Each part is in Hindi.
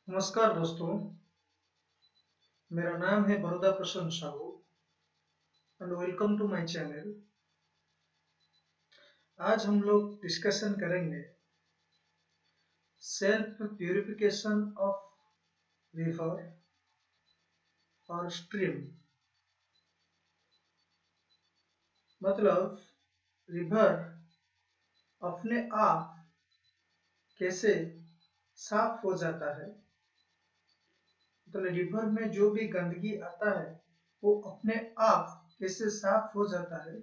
नमस्कार दोस्तों, मेरा नाम है Baroda Prasanna Sahu and welcome to my channel. आज हम लोग डिस्कशन करेंगे सेल्फ प्यूरिफिकेशन ऑफ रिवर और स्ट्रीम। मतलब रिवर अपने आप कैसे साफ हो जाता है। मतलब रिवर में जो भी गंदगी आता है वो अपने आप कैसे साफ हो जाता है,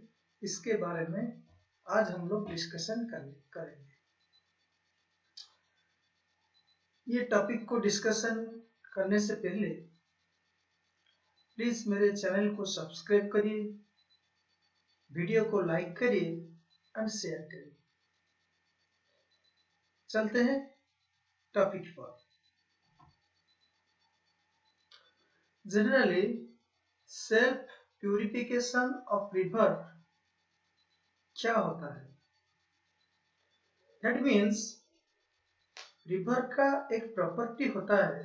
इसके बारे में आज हम लोग डिस्कशन करेंगे। ये टॉपिक को डिस्कशन करने से पहले प्लीज मेरे चैनल को सब्सक्राइब करिए, वीडियो को लाइक करिए एंड शेयर करिए। चलते हैं टॉपिक पर। Generally self purification of river क्या होता है? दैट मीन्स रिवर का एक प्रॉपर्टी होता है।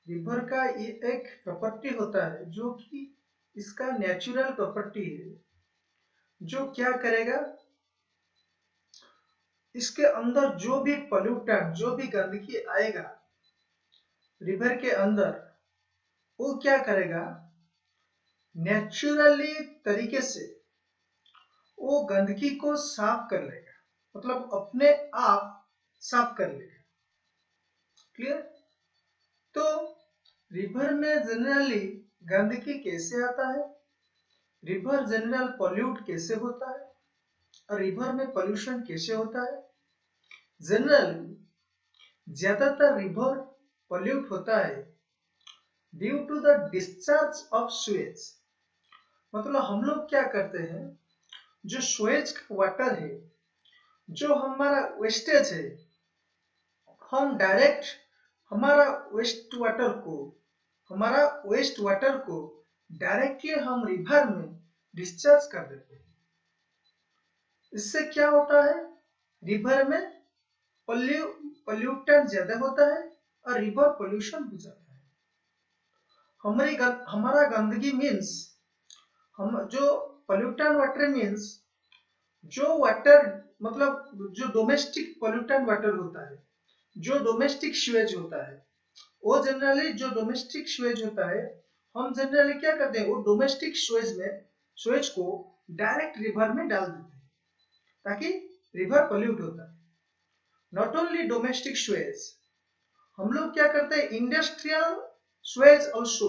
रिवर का ये एक प्रॉपर्टी होता है जो कि इसका नेचुरल प्रॉपर्टी है, जो क्या करेगा, इसके अंदर जो भी पोल्यूटेंट, जो भी गंदगी आएगा रिवर के अंदर, वो क्या करेगा, नेचुरली तरीके से वो गंदगी को साफ कर लेगा। मतलब अपने आप साफ कर लेगा। क्लियर? तो रिवर में जनरली गंदगी कैसे आता है, रिवर जनरल पोल्यूट कैसे होता है और रिवर में पोल्यूशन कैसे होता है। जनरली ज्यादातर रिवर पोल्यूट होता है due to the discharge of sewage. मतलब हम लोग क्या करते हैं, जो स्वेज वाटर है, जो हमारा वेस्टेज है, हम डायरेक्ट हमारा वेस्ट वाटर को डायरेक्टली हम रिवर में डिस्चार्ज कर देते हैं। इससे क्या होता है, रिवर में पोल्यूटेंट ज्यादा होता है और रिवर पोल्यूशन हो जाता है। हमारा गंदगी मीन्स हम जो पोल्यूटेंट वाटर मीन्स जो वाटर, मतलब जो डोमेस्टिक पोल्यूटेंट वाटर होता है, जो डोमेस्टिक स्वेज होता है, वो जनरली जो डोमेस्टिक स्वेज होता है, हम जनरली क्या करते हैं, वो डोमेस्टिक स्वेज को डायरेक्ट रिवर में डाल देते हैं ताकि रिवर पोल्यूट होता है। नॉट ओनली डोमेस्टिक स्वेज, हम लोग क्या करते हैं, इंडस्ट्रियल स्वेज ऑल्सो,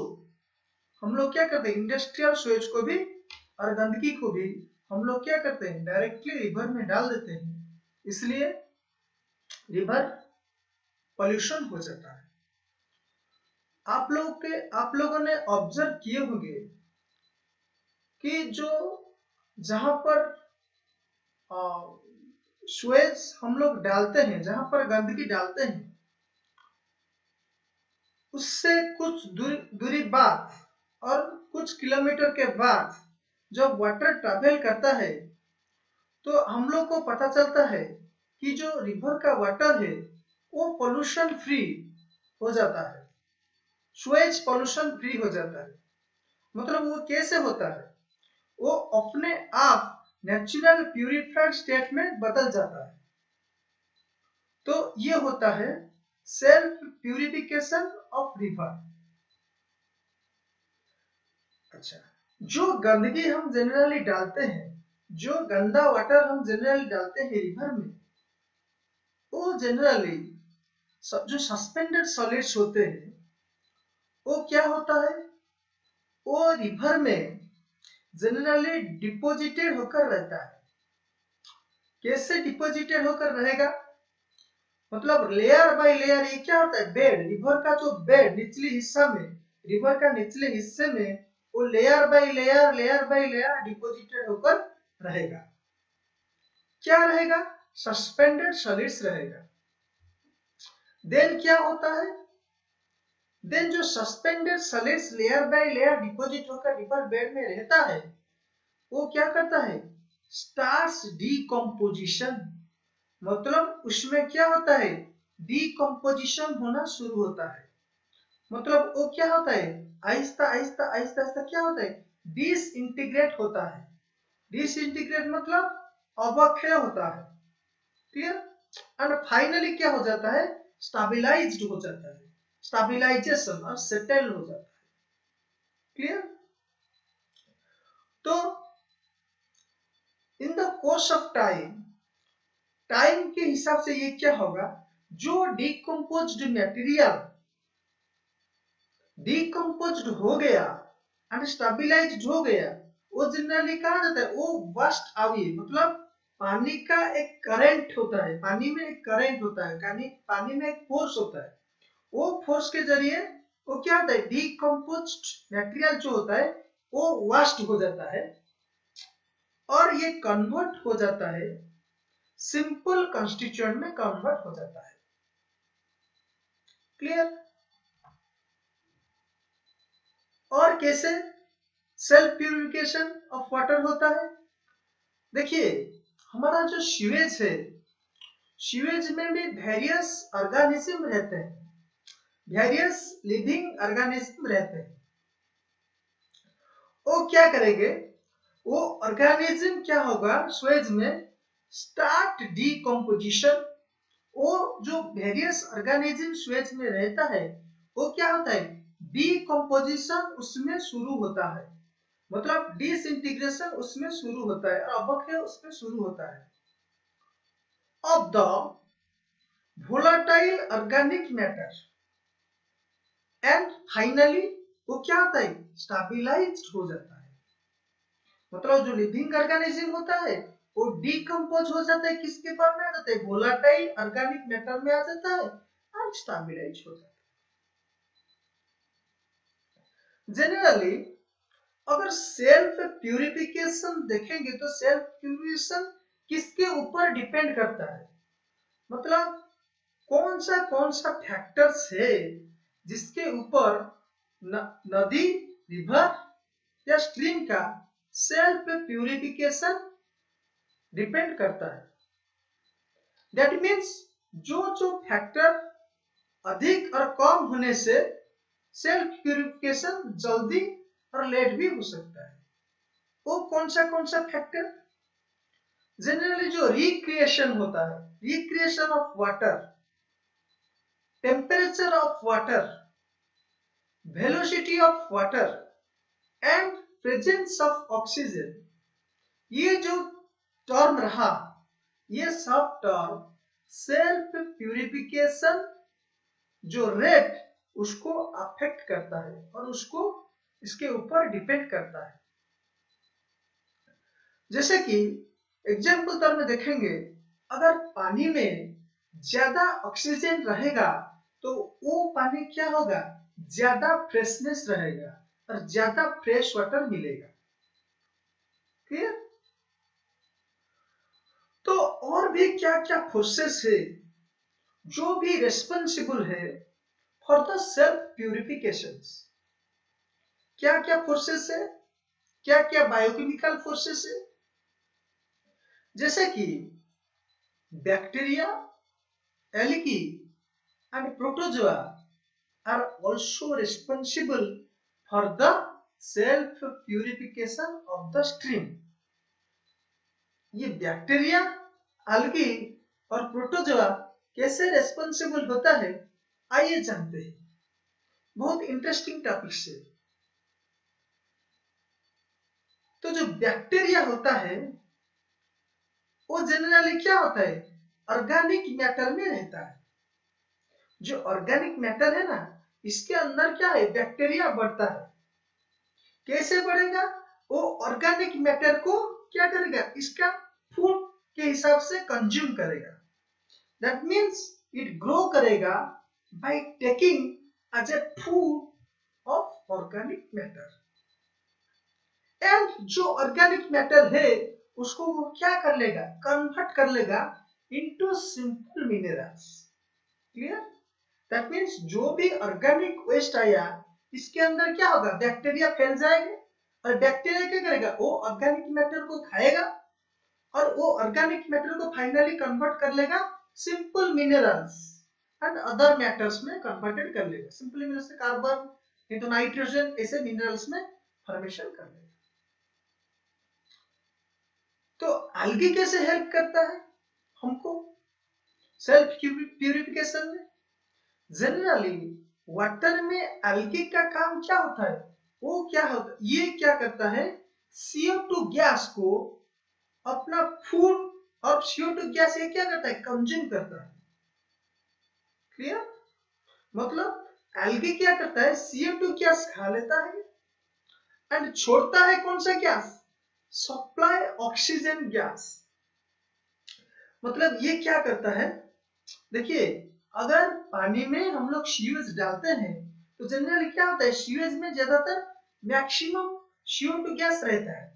हम लोग क्या करते हैं, इंडस्ट्रियल स्वेज को भी और गंदगी को भी हम लोग क्या करते हैं, डायरेक्टली रिवर में डाल देते हैं। इसलिए रिवर पोल्यूशन हो जाता है। आप लोगों ने ऑब्जर्व किए होंगे कि जो जहां पर स्वेज हम लोग डालते हैं, जहां पर गंदगी डालते हैं, उससे कुछ दूरी बाद और कुछ किलोमीटर के बाद जब वाटर ट्रैवल करता है तो हम लोग को पता चलता है कि जो रिवर का वाटर है वो पोल्यूशन फ्री हो जाता है, स्वेज पोल्यूशन फ्री हो जाता है। मतलब वो कैसे होता है, वो अपने आप नेचुरल प्यूरिफाइड स्टेट में बदल जाता है। तो ये होता है सेल्फ प्यूरिफिकेशन ऑफ रिवर। अच्छा, जो गंदगी हम जनरली डालते हैं, जो गंदा वाटर हम जनरली डालते हैं रिवर में, वो जनरली जो सस्पेंडेड सॉलिड्स होते हैं, वो क्या होता है, वो रिवर में जनरली डिपोजिटेड होकर रहता है। कैसे डिपोजिटेड होकर रहेगा, मतलब लेयर बाय लेयर। ये क्या होता है, बेड, रिवर का जो बेड निचली हिस्सा में, रिवर का निचले हिस्से में वो लेयर बाय लेयर डिपोजिटेड होकर रहेगा। क्या रहेगा, सस्पेंडेड सॉलिड्स रहेगा। देन क्या होता है, देन जो suspended solids layer by layer deposit होकर रिवर बेड में रहता है, वो क्या करता है, स्टार्ट्स डीकंपोजिशन। मतलब उसमें क्या होता है, डिकम्पोजिशन होना शुरू होता है। मतलब वो क्या होता है, आहिस्ता आहिस्ता आहिस्ता आहिस्ता क्या होता है, डिसइंटीग्रेट होता है। डिसइंटीग्रेट मतलब अवक्षय होता है। क्लियर। एंड फाइनली क्या हो जाता है, स्टेबलाइज्ड हो जाता है, स्टेबलाइजेशन और सेटल हो जाता है। क्लियर। तो in the course of time, time के हिसाब से ये क्या होगा, जो डिकम्पोज्ड मटेरियल डिकम्पोज्ड हो गया एंड स्टेबलाइज्ड हो गया, वो जनरली कहा जाता है, वो वास्ट अवे, मतलब पानी का एक करंट होता है, पानी में एक करंट होता है, पानी में एक फोर्स होता है, वो फोर्स के जरिए वो क्या होता है, डिकम्पोज्ड मटेरियल जो होता है वो वास्ट हो जाता है और ये कन्वर्ट हो जाता है, सिंपल कंस्टिट्यूएंट में कन्वर्ट हो जाता है। क्लियर। और कैसे सेल्फ प्यूरिफिकेशन ऑफ वाटर होता है, देखिए हमारा जो सीवेज है, सीवेज में भी वेरियस ऑर्गेनिज्म रहते हैं, वेरियस लिविंग ऑर्गेनिज्म रहते हैं। वो क्या करेंगे, वो ऑर्गेनिज्म क्या होगा, स्वेज में स्टार्ट डिकम्पोजिशन। वो जो वेरियस ऑर्गेनिज्म स्वेज में रहता है वो क्या होता है, डिकम्पोजिशन उसमें शुरू होता है, मतलब डिसइंटीग्रेशन उसमें शुरू होता है और अवक्षय उसमें शुरू होता है of the volatile organic matter and finally वो क्या होता है, स्टेबलाइज्ड हो जाता है। मतलब जो लिविंग ऑर्गेनिज्म होता है वो डिकम्पोज हो जाता है, किसके फॉर्म में आ जाता है, वोलेटाइल ऑर्गेनिक मैटर में आ जाता है और स्टेबलाइज हो जाता है। जनरली अगर सेल्फ प्यूरिफिकेशन देखेंगे तो सेल्फ प्यूरिफिकेशन किसके ऊपर डिपेंड करता है, मतलब कौन सा फैक्टर्स है जिसके ऊपर नदी, रिवर या स्ट्रीम का सेल्फ प्यूरिफिकेशन डिपेंड करता है। दैट मीन्स जो फैक्टर अधिक और कम होने से सेल्फ प्यूरिफिकेशन जल्दी और लेट भी हो सकता है। वो कौन सा फैक्टर, जनरली जो रिक्रिएशन होता है, recreation of water, temperature of water, velocity of water and presence of oxygen, ये जो टर्म रहा, ये सब टर्म सेल्फ प्यूरिफिकेशन जो रेट उसको अफेक्ट करता है और उसको इसके ऊपर डिपेंड करता है। जैसे कि एग्जाम्पल तौर में देखेंगे, अगर पानी में ज्यादा ऑक्सीजन रहेगा तो वो पानी क्या होगा, ज्यादा फ्रेशनेस रहेगा और ज्यादा फ्रेश वाटर मिलेगा। क्लियर। तो और भी क्या क्या फोर्सेस है जो भी रेस्पॉन्सिबल है फॉर द सेल्फ प्यूरिफिकेशन, क्या क्या फोर्सेस है, क्या क्या बायोकेमिकल फोर्सेस है, जैसे कि bacteria, algae and protozoa are also responsible for the self purification of the stream। ये बैक्टीरिया, एल्गी और प्रोटोजोआ कैसे रेस्पॉन्सिबल होता है, आइए जानते हैं। बहुत इंटरेस्टिंग टॉपिक है। तो जो बैक्टीरिया होता है वो जनरली क्या होता है, ऑर्गेनिक मैटर में रहता है। जो ऑर्गेनिक मैटर है ना, इसके अंदर क्या है, बैक्टीरिया बढ़ता है। कैसे बढ़ेगा, वो ऑर्गेनिक मैटर को क्या करेगा, इसका फूड के हिसाब से कंज्यूम करेगा। दैट मीन्स इट ग्रो करेगा by taking as a food of organic matter. And जो ऑर्गेनिक मैटर है उसको वो क्या कर लेगा, कन्वर्ट कर लेगा into simple minerals. Clear. That means जो भी ऑर्गेनिक वेस्ट आया इसके अंदर क्या होगा, बैक्टीरिया फैल जाएगा और बैक्टीरिया क्या करेगा, वो ऑर्गेनिक मैटर को खाएगा और वो ऑर्गेनिक मैटर को फाइनली कन्वर्ट कर लेगा simple minerals. And other matters में कन्वर्टेड कर लेगा। सिंपली मीन से कार्बन इंटू नाइट्रोजन ऐसे मिनरल्स में फॉर्मेशन कर लेगा। तो एल्गी कैसे हेल्प करता है हमको सेल्फ प्यूरिफिकेशन में? जनरली वाटर में एल्गी का काम क्या होता है? वो क्या होता है, ये क्या करता है, CO2 गैस को अपना फूड, और CO2 गैस ये क्या करता है, कंज्यूम करता है। क्लियर? मतलब एल्गी क्या करता है, CO2 गैस खा लेता है एंड छोड़ता है कौन सा गैस, सप्लाई ऑक्सीजन गैस। मतलब ये क्या करता है, देखिए अगर पानी में हम लोग सीवेज डालते हैं तो जनरली क्या होता है, सीवेज में ज्यादातर मैक्सिमम CO2 गैस रहता है।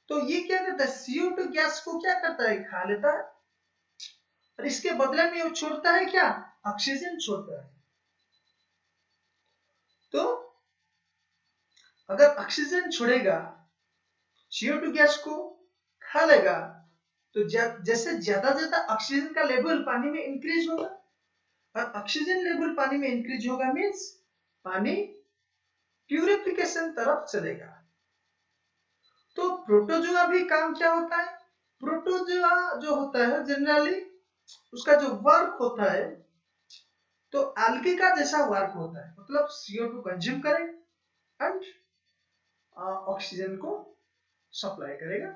तो ये क्या करता है, CO2 गैस को क्या करता है, खा लेता है, और इसके बदले में वो छोड़ता है क्या, ऑक्सीजन छोड़ता है। तो अगर ऑक्सीजन छोड़ेगा, CO2 गैस को खा लेगा, तो जैसे ज्यादा ज्यादा ऑक्सीजन का लेवल पानी में इंक्रीज होगा, और ऑक्सीजन लेवल पानी में इंक्रीज होगा मीन्स पानी प्यूरिफिकेशन तरफ चलेगा। तो प्रोटोजोआ भी काम क्या होता है, प्रोटोजोआ जो होता है जनरली उसका जो वर्क होता है, तो एल्गी का जैसा वर्क होता है, मतलब CO2 कंज्यूम करे एंड ऑक्सीजन को सप्लाई करेगा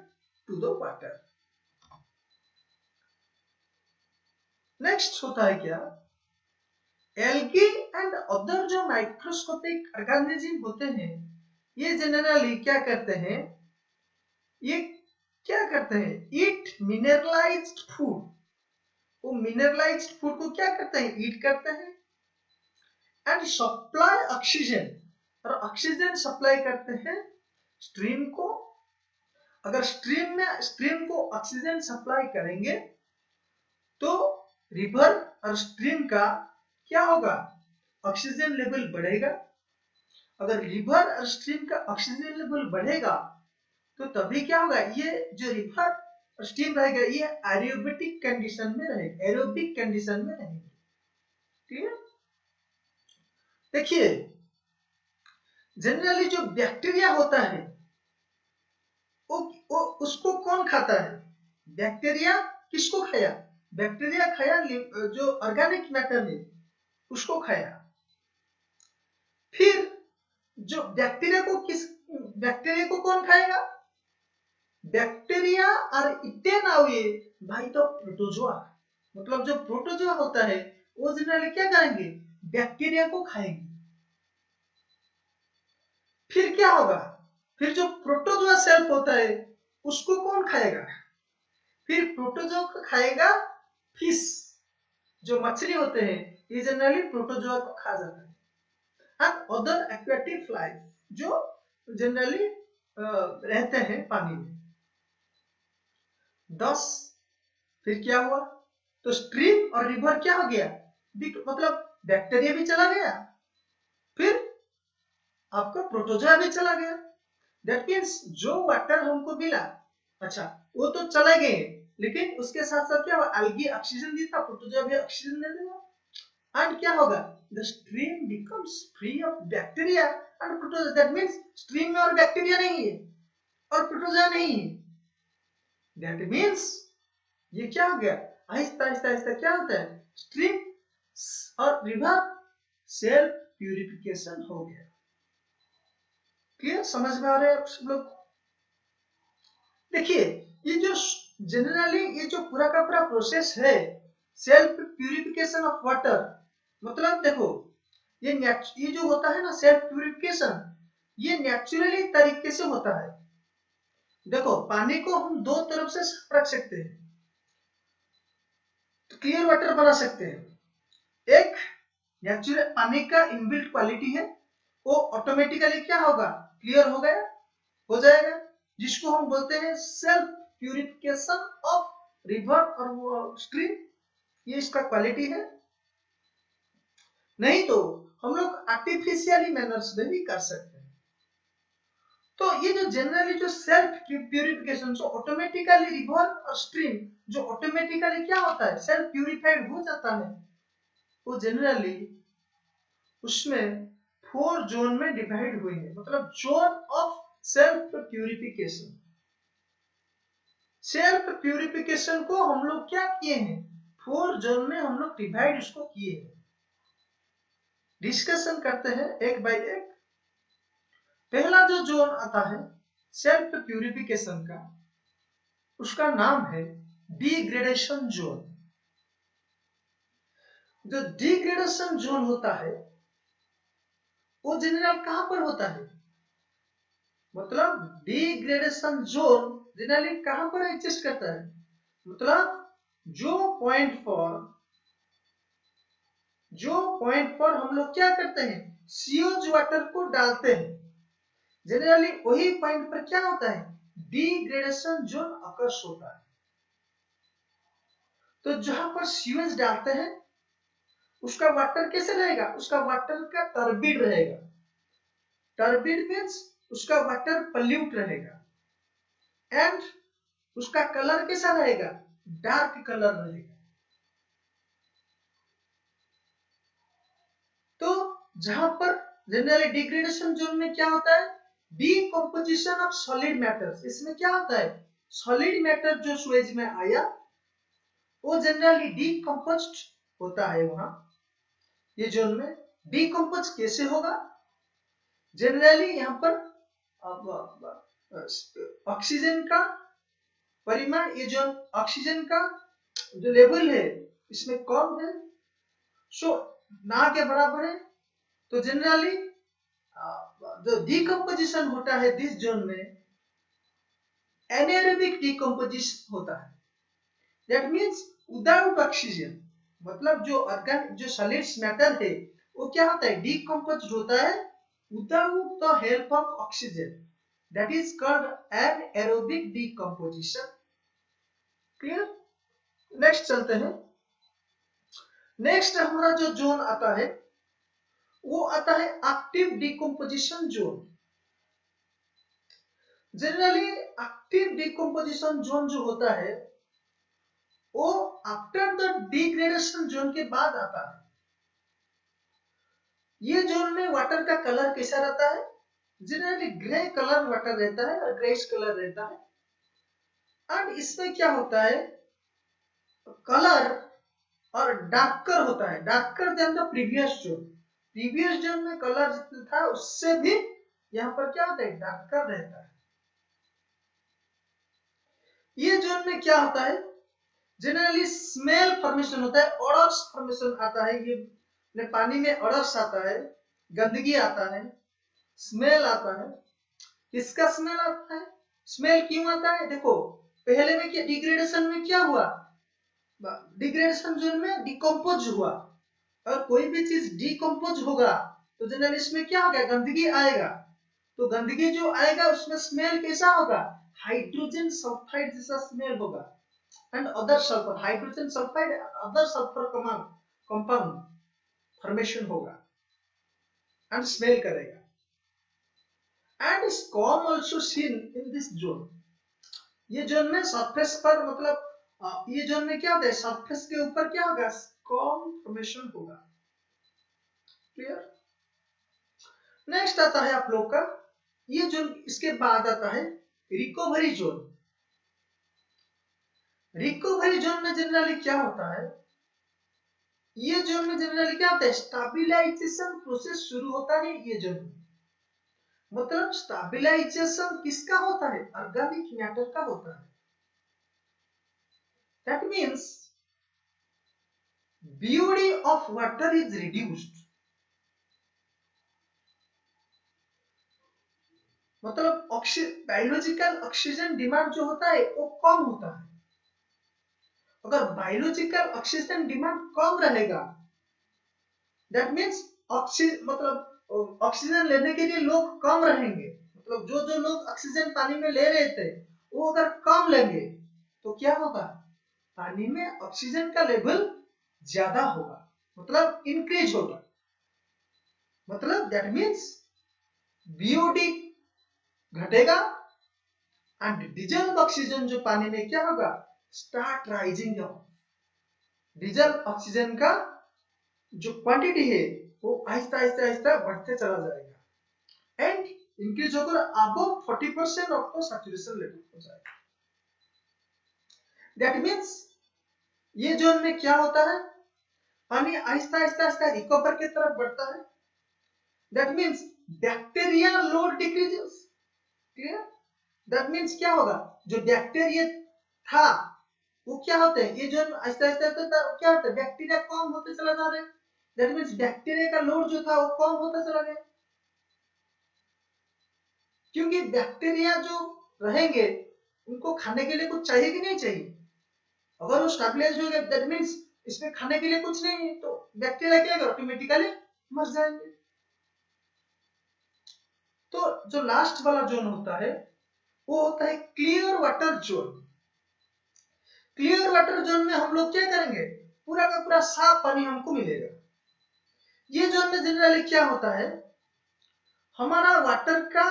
टू द वाटर। नेक्स्ट होता है क्या, एल्गी एंड अदर जो माइक्रोस्कोपिक ऑर्गेनिज्म होते हैं, ये जनरली क्या करते हैं, ये क्या करते हैं, ईट मिनरलाइज्ड फूड। वो मिनरलाइज्ड फूड को क्या करते हैं, ईट करते हैं एंड सप्लाई ऑक्सीजन, और ऑक्सीजन सप्लाई करते हैं स्ट्रीम को। अगर स्ट्रीम को ऑक्सीजन सप्लाई करेंगे तो रिवर और स्ट्रीम का क्या होगा, ऑक्सीजन लेवल बढ़ेगा। अगर रिवर और स्ट्रीम का ऑक्सीजन लेवल बढ़ेगा तो तभी क्या होगा, ये जो रिवर और स्ट्रीम रहेगा ये एरोबिक कंडीशन में रहेगा, एरोबिक कंडीशन में रहेंगे। ठीक है? देखिए जनरली जो बैक्टीरिया होता है वो उसको कौन खाता है, बैक्टीरिया किसको खाया, बैक्टीरिया खाया जो ऑर्गेनिक मैटर है उसको खाया। फिर जो बैक्टीरिया को कौन खाएगा, बैक्टीरिया और इटेन अवे भाई तो प्रोटोजोआ, मतलब जो प्रोटोजोआ होता है वो जनरली क्या करेंगे, बैक्टीरिया को खाएंगे। फिर क्या होगा, फिर जो प्रोटोजोआ सेल्फ होता है उसको कौन खाएगा, फिर प्रोटोजोआ को खाएगा फिश, जो मछली होते हैं ये जनरली प्रोटोजोआ को खा जाता है, एंड अदर एक्वेटिक लाइफ जो जनरली रहते हैं पानी में। 10 फिर क्या हुआ, तो स्ट्रीम और रिवर क्या हो गया, मतलब बैक्टीरिया भी चला गया, फिर आपका प्रोटोजोआ भी चला गया। दैट मीन्स जो वाटर हमको मिला, अच्छा वो तो चले गए, लेकिन उसके साथ साथ क्या हुआ, एल्गी ऑक्सीजन दी था, प्रोटोजोआ भी ऑक्सीजन दे देगा, एंड क्या होगा, the stream becomes free of bacteria and protozoa. That means stream में और बैक्टीरिया नहीं है और प्रोटोजोआ नहीं है। दैट मीन्स ये क्या हो गया, आहिस्ता आहिस्ता आहिस्ता क्या होता है, स्ट्रीम और रिवर सेल्फ प्यूरिफिकेशन हो गया। क्लियर, समझ में आ रहा है आप सब लोग? देखिए ये जो जनरली ये जो पूरा का पूरा प्रोसेस है सेल्फ प्यूरिफिकेशन ऑफ वाटर, मतलब देखो ये जो होता है ना सेल्फ प्यूरिफिकेशन, ये नेचुरली तरीके से होता है। देखो पानी को हम दो तरफ से रख सकते हैं, तो क्लियर वाटर बना सकते हैं। एक नेचुरल पानी का इनबिल्ट क्वालिटी है, वो ऑटोमेटिकली क्या होगा, क्लियर हो गया, हो जाएगा, जिसको हम बोलते हैं सेल्फ प्यूरिफिकेशन ऑफ रिवर और स्ट्रीम, ये इसका क्वालिटी है। नहीं तो हम लोग आर्टिफिशियली मैनर्स में भी कर सकते हैं। तो ये जो जनरली जो सेल्फ प्यूरिफिकेशन, जो ऑटोमेटिकली रिवर और स्ट्रीम जो ऑटोमेटिकली क्या होता है, सेल्फ प्यूरिफाइड हो जाता है, वो जनरली उसमें 4 जोन में डिवाइड हुए हैं, मतलब zone of self purification. Self purification को हम लोग क्या किए हैं, 4 जोन में हम लोग डिवाइड उसको किए हैं। डिस्कशन करते हैं एक बाय एक। पहला जो जोन आता है सेल्फ प्यूरिफिकेशन का, उसका नाम है डिग्रेडेशन जोन। जो डिग्रेडेशन जोन होता है वो जनरल कहां पर होता है, मतलब डिग्रेडेशन जोन जनरली कहां पर एग्जिस्ट करता है, मतलब जो पॉइंट पर हम लोग क्या करते हैं, सीओज वाटर को डालते हैं, जनरली वही पॉइंट पर क्या होता है, डिग्रेडेशन जोन अकर्स होता है। तो जहां पर सीवेज डालते हैं उसका वाटर कैसे रहेगा, उसका वाटर का टर्बिड रहेगा। टर्बिड मीन्स उसका वाटर पल्यूट रहेगा, एंड उसका कलर कैसा रहेगा, डार्क कलर रहेगा। तो जहां पर जनरली डिग्रेडेशन जोन में क्या होता है, डीकंपोजिशन ऑफ सॉलिड मैटर्स। इसमें क्या होता है, सॉलिड मैटर जो स्वेज में आया वो जनरली डीकंपोज्ड होता है। वहां ये जोन में डीकंपोज कैसे होगा, जनरली यहाँ पर ऑक्सीजन का परिमाण, ये जो ऑक्सीजन का जो लेवल है इसमें कम है, सो ना के बराबर है। तो जनरली जो डिकम्पोजिशन होता है दिस जोन में एनाएरोबिक डिकम्पोजिशन होता है, दैट मींस विदाउट ऑक्सीजन, मतलब जो सॉलिड्स मैटर है वो क्या होता है, डिकम्पोज्ड होता है without the help of oxygen, that is called anaerobic decomposition. Clear. Next चलते हैं। नेक्स्ट हमारा जो जोन आता है वो आता है active decomposition zone. Generally active decomposition zone जो होता है वो आफ्टर द डिग्रेडेशन जोन के बाद आता है। ये जोन में वाटर का कलर कैसा रहता है, जनरली ग्रे कलर वाटर रहता है और ग्रेइश कलर रहता है। एंड इसमें क्या होता है, कलर और डार्कर होता है, darker then the previous zone. Previous zone में कलर जितना था उससे भी यहाँ पर क्या होता है, डार्कर रहता है। ये जोन में क्या होता है, जनरली स्मेल फॉर्मेशन होता है, ओडर्स फॉर्मेशन आता है। ये पानी में ओडर्स आता है, गंदगी आता है, स्मेल आता है। किसका स्मेल आता है, स्मेल क्यों आता है, देखो पहले में क्या डिग्रेडेशन में क्या हुआ, डिग्रेडेशन जोन में डिकम्पोज हुआ, और कोई भी चीज डिकम्पोज होगा तो जनरली इसमें क्या होगा, गंदगी आएगा। तो गंदगी जो आएगा उसमें स्मेल कैसा होगा, हाइड्रोजन सल्फाइड जैसा स्मेल होगा, and other sulphur, hydrogen sulphide other sulphur compound formation होगा एंड स्मेल करेगा। And scum also seen in this zone. ये जोन में सरफेस पर, मतलब ये जोन में क्या होता है, सरफेस के ऊपर क्या होगा, स्कॉम फॉर्मेशन होगा। क्लियर। नेक्स्ट आता है आप लोग का ये जोन, इसके बाद आता है रिकवरी जोन। रिकवरी जोन में जनरली क्या होता है, ये जोन में जनरली क्या होता है, स्टेबलाइजेशन प्रोसेस शुरू होता है। ये जोन मतलब स्टेबलाइजेशन किसका होता है, ऑर्गेनिक मैटर का होता है। That means BOD of water is reduced, मतलब बायोलॉजिकल ऑक्सीजन डिमांड जो होता है वो कम होता है। अगर बायोलॉजिकल ऑक्सीजन डिमांड कम रहेगा दैट मींस मतलब ऑक्सीजन लेने के लिए लोग कम रहेंगे, मतलब जो लोग ऑक्सीजन पानी में ले रहे थे वो अगर कम लेंगे तो क्या होगा, पानी में ऑक्सीजन का लेवल ज्यादा होगा, मतलब इंक्रीज होगा। मतलब दैट मींस BOD घटेगा एंड डिजल्व ऑक्सीजन जो पानी में क्या होगा, start rising up. Dissolved oxygen का जो क्वांटिटी है वो आहिस्ता आहिस्ता आहिस्ता बढ़ते चला जाएगा एंड इंक्रीज होकर अबव 40% आपको सैचुरेशन लेवल हो जाएगा। दैट मीन्स ये जोन में क्या होता है, पानी आहिस्ता आहिस्ता आहिस्ता रिकवर की तरफ बढ़ता है। That means bacteria load decreases. Clear? That means क्या होगा, जो बैक्टीरिया था वो क्या होते हैं, ये जो आहिस्ता आहिस्ता क्या होता है, बैक्टीरिया कम होते चला जा रहे हैं। दैट मीन्स बैक्टीरिया का लोड जो था वो कम होता चला गया, क्योंकि बैक्टीरिया जो रहेंगे उनको खाने के लिए कुछ चाहिए कि नहीं चाहिए। अगर वो स्टेबलाइज हो गए दैट मीन्स इसमें खाने के लिए कुछ नहीं है, तो बैक्टीरिया क्या करेगा, ऑटोमेटिकली मर जाएंगे। तो जो लास्ट वाला जोन होता है वो होता है clear water zone. Clear water zone में हम लोग क्या करेंगे, पूरा का पूरा साफ पानी हमको मिलेगा। ये जोन में जनरली क्या होता है, हमारा वाटर का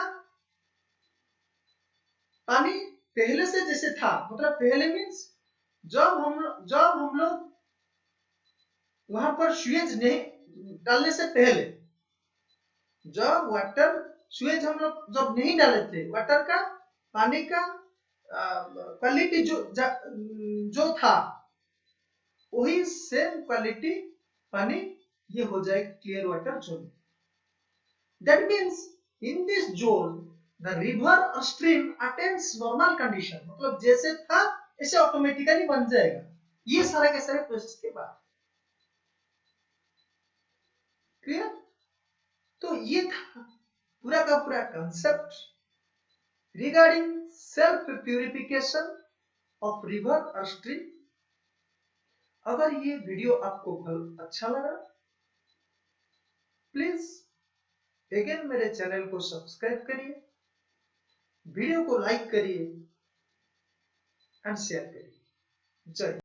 पानी पहले से जैसे था, मतलब पहले मीन्स जब हम लोग वहां पर स्वेज नहीं डालने से पहले, जब वाटर स्वेज हम लोग जब नहीं डाले थे, वाटर का पानी का क्वालिटी जो था वही सेम क्वालिटी पानी ये हो जाए clear water zone. That means in this zone the river और स्ट्रीम अटेन्स नॉर्मल कंडीशन, मतलब जैसे था ऐसे ऑटोमेटिकली बन जाएगा, ये सारे के सारे प्रोसेस के बाद। क्लियर? तो ये था पूरा का पूरा concept regarding self purification of river और स्ट्रीम। अगर ये वीडियो आपको अच्छा लगा प्लीज अगेन मेरे चैनल को सब्सक्राइब करिए, वीडियो को लाइक करिए एंड शेयर करिए। जय